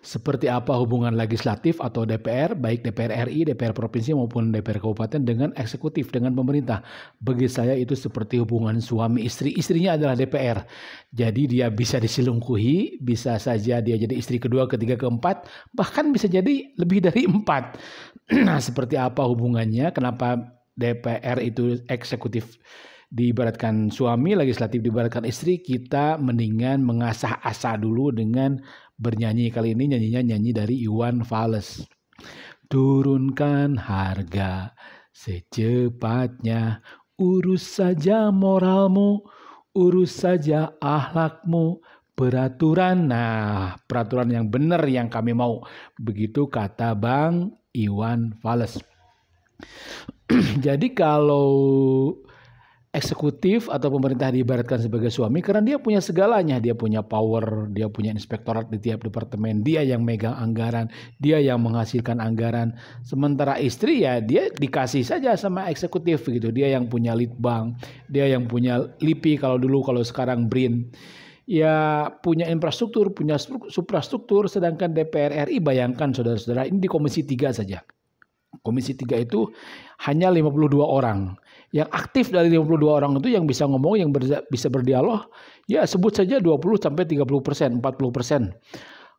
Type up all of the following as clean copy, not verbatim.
Seperti apa hubungan legislatif atau DPR, baik DPR RI, DPR provinsi maupun DPR kabupaten dengan eksekutif, dengan pemerintah? Bagi saya itu seperti hubungan suami istri. Istrinya adalah DPR. Jadi dia bisa diselingkuhi, bisa saja dia jadi istri kedua, ketiga, keempat, bahkan bisa jadi lebih dari 4. Nah, seperti apa hubungannya? Kenapa DPR itu eksekutif diibaratkan suami, legislatif diibaratkan istri? Kita mendingan mengasah asa dulu dengan bernyanyi. Kali ini nyanyi dari Iwan Fals. Turunkan harga secepatnya, urus saja moralmu, urus saja akhlakmu, peraturan. Nah, peraturan yang benar yang kami mau. Begitu kata Bang Iwan Fals. Jadi kalau eksekutif atau pemerintah diibaratkan sebagai suami karena dia punya segalanya, dia punya power, dia punya inspektorat di tiap departemen, dia yang megang anggaran, dia yang menghasilkan anggaran. Sementara istri ya dia dikasih saja sama eksekutif gitu, dia yang punya litbang, dia yang punya LIPI kalau sekarang BRIN. Ya punya infrastruktur, punya suprastruktur, sedangkan DPR RI bayangkan saudara-saudara ini di Komisi 3 saja. Komisi 3 itu hanya 52 orang. Yang aktif dari 52 orang itu yang bisa ngomong, yang bisa berdialog, ya sebut saja 20-30%, 40%.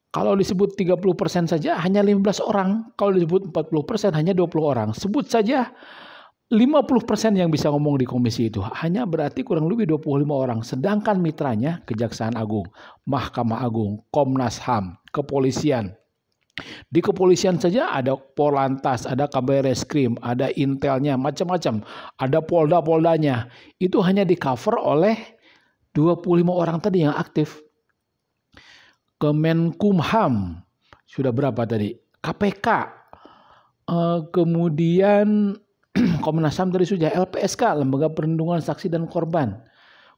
Kalau disebut 30% saja hanya 15 orang. Kalau disebut 40% hanya 20 orang. Sebut saja 50% yang bisa ngomong di komisi itu. Hanya berarti kurang lebih 25 orang. Sedangkan mitranya Kejaksaan Agung, Mahkamah Agung, Komnas HAM, Kepolisian. Di kepolisian saja ada Polantas, ada Kabar Reskrim, ada Intelnya, macam-macam. Ada Polda-Poldanya. Itu hanya di cover oleh 25 orang tadi yang aktif. Kemenkumham, sudah berapa tadi? KPK, kemudian Komnas HAM tadi sudah, LPSK, Lembaga Perlindungan Saksi dan Korban.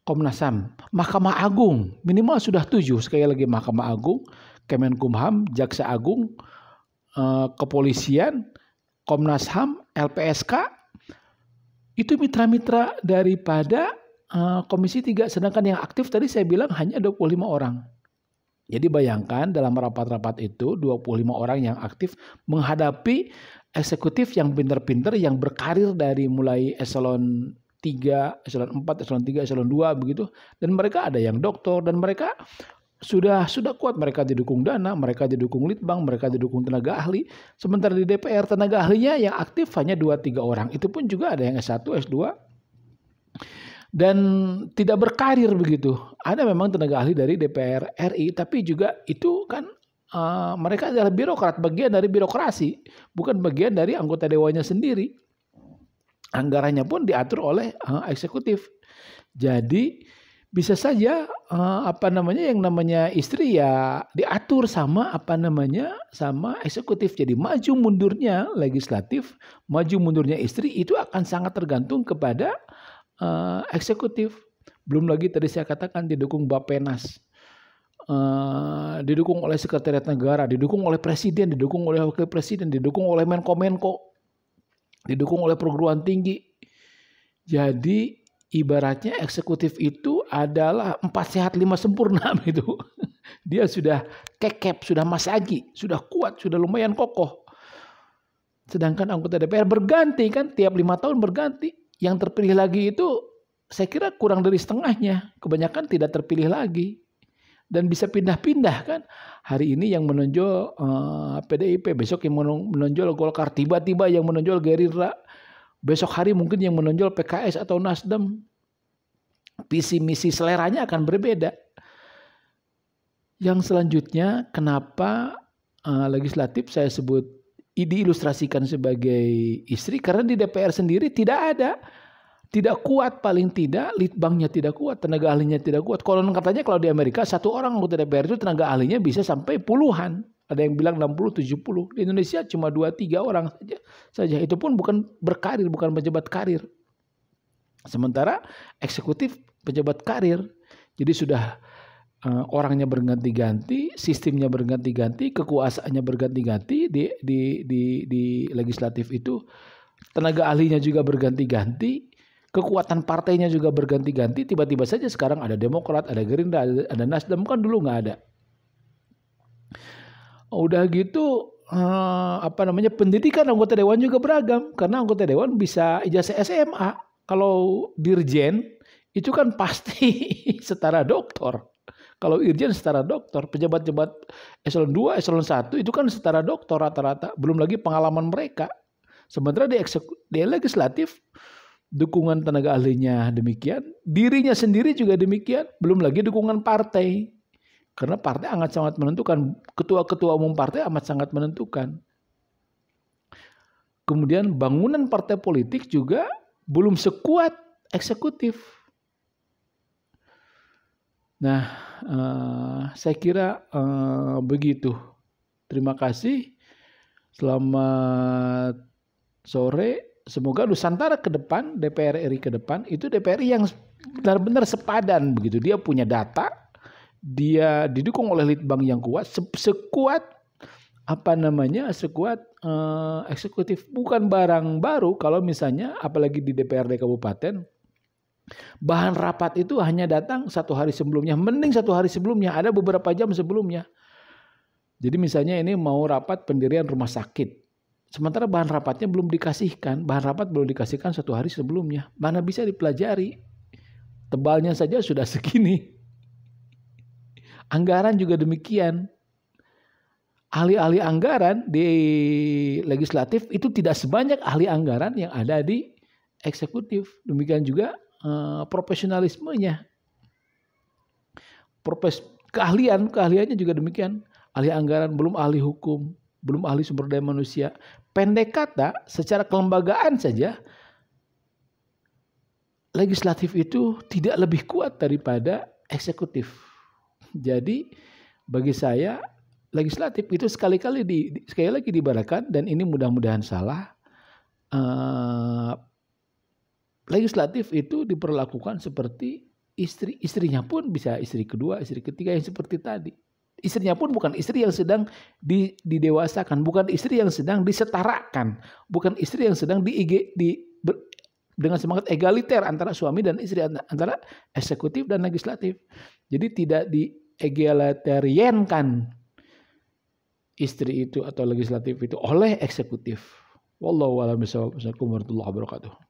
Komnas HAM, Mahkamah Agung, minimal sudah 7. Sekali lagi Mahkamah Agung, Kemenkumham, Jaksa Agung, Kepolisian, Komnas HAM, LPSK, itu mitra-mitra daripada Komisi 3. Sedangkan yang aktif tadi saya bilang hanya 25 orang. Jadi bayangkan dalam rapat-rapat itu 25 orang yang aktif menghadapi eksekutif yang pinter-pinter, yang berkarir dari mulai eselon 3, eselon 4, eselon 3, eselon 2 begitu. Dan mereka ada yang doktor dan mereka sudah kuat, mereka didukung dana, mereka didukung litbang, mereka didukung tenaga ahli. Sementara di DPR tenaga ahlinya yang aktif hanya 2-3 orang. Itu pun juga ada yang S1, S2 dan tidak berkarir begitu. Ada memang tenaga ahli dari DPR RI, tapi juga itu kan mereka adalah birokrat, bagian dari birokrasi, bukan bagian dari anggota dewannya sendiri. Anggarannya pun diatur oleh eksekutif. Jadi bisa saja yang namanya istri ya diatur sama sama eksekutif. Jadi maju mundurnya legislatif, maju mundurnya istri itu akan sangat tergantung kepada eksekutif. Belum lagi tadi saya katakan didukung Bappenas, didukung oleh Sekretariat Negara, didukung oleh Presiden, didukung oleh Wakil Presiden, didukung oleh Menko, didukung oleh perguruan tinggi. Jadi ibaratnya eksekutif itu adalah 4 sehat 5 sempurna gitu. Dia sudah kekep, sudah masagi, sudah kuat, sudah lumayan kokoh. Sedangkan anggota DPR berganti kan, tiap 5 tahun berganti. Yang terpilih lagi itu saya kira kurang dari setengahnya. Kebanyakan tidak terpilih lagi. Dan bisa pindah-pindah kan. Hari ini yang menonjol PDIP, besok yang menonjol Golkar, tiba-tiba yang menonjol Gerindra. Besok hari mungkin yang menonjol PKS atau Nasdem. Visi misi seleranya akan berbeda. Yang selanjutnya kenapa legislatif saya sebut diilustrasikan sebagai istri, karena di DPR sendiri tidak ada. Tidak kuat, paling tidak litbangnya tidak kuat, tenaga ahlinya tidak kuat. Konon katanya kalau di Amerika satu orang anggota DPR itu tenaga ahlinya bisa sampai puluhan. Ada yang bilang 60, 70. Di Indonesia cuma 2-3 orang saja. Itu pun bukan berkarir, bukan pejabat karir. Sementara eksekutif pejabat karir. Jadi sudah orangnya berganti-ganti, sistemnya berganti-ganti, kekuasaannya berganti-ganti di legislatif itu. Tenaga ahlinya juga berganti-ganti. Kekuatan partainya juga berganti-ganti. Tiba-tiba saja sekarang ada Demokrat, ada Gerindra, ada Nasdem, kan dulu nggak ada. Udah gitu pendidikan anggota dewan juga beragam karena anggota dewan bisa ijazah SMA. Kalau dirjen itu kan pasti setara doktor. Kalau irjen setara doktor, pejabat-pejabat eselon 2, eselon 1 itu kan setara doktor rata-rata, belum lagi pengalaman mereka. Sementara di legislatif dukungan tenaga ahlinya demikian, dirinya sendiri juga demikian, belum lagi dukungan partai. Karena partai amat sangat menentukan, ketua-ketua umum partai amat sangat menentukan. Kemudian bangunan partai politik juga belum sekuat eksekutif. Nah, saya kira begitu. Terima kasih. Selamat sore. Semoga Nusantara ke depan, DPR RI ke depan, itu DPR RI yang benar-benar sepadan begitu. Dia punya data, dia didukung oleh litbang yang kuat, sekuat eksekutif. Bukan barang baru kalau misalnya apalagi di DPRD kabupaten bahan rapat itu hanya datang 1 hari sebelumnya, mending 1 hari sebelumnya, ada beberapa jam sebelumnya. Jadi misalnya ini mau rapat pendirian rumah sakit, sementara bahan rapatnya belum dikasihkan, 1 hari sebelumnya, mana bisa dipelajari, tebalnya saja sudah segini. Anggaran juga demikian. Ahli-ahli anggaran di legislatif itu tidak sebanyak ahli anggaran yang ada di eksekutif. Demikian juga profesionalismenya. Keahliannya juga demikian. Ahli anggaran, belum ahli hukum, belum ahli sumber daya manusia. Pendek kata, secara kelembagaan saja, legislatif itu tidak lebih kuat daripada eksekutif. Jadi bagi saya legislatif itu sekali lagi diibaratkan, dan ini mudah-mudahan salah, legislatif itu diperlakukan seperti istrinya pun bisa istri kedua, istri ketiga yang seperti tadi. Istrinya pun bukan istri yang sedang didewasakan, bukan istri yang sedang disetarakan, bukan istri yang sedang dengan semangat egaliter antara suami dan istri, antara eksekutif dan legislatif. Jadi tidak diegalitariankan istri itu atau legislatif itu oleh eksekutif. Wallahu a'lam bishawab. Assalamualaikum warahmatullahi wabarakatuh.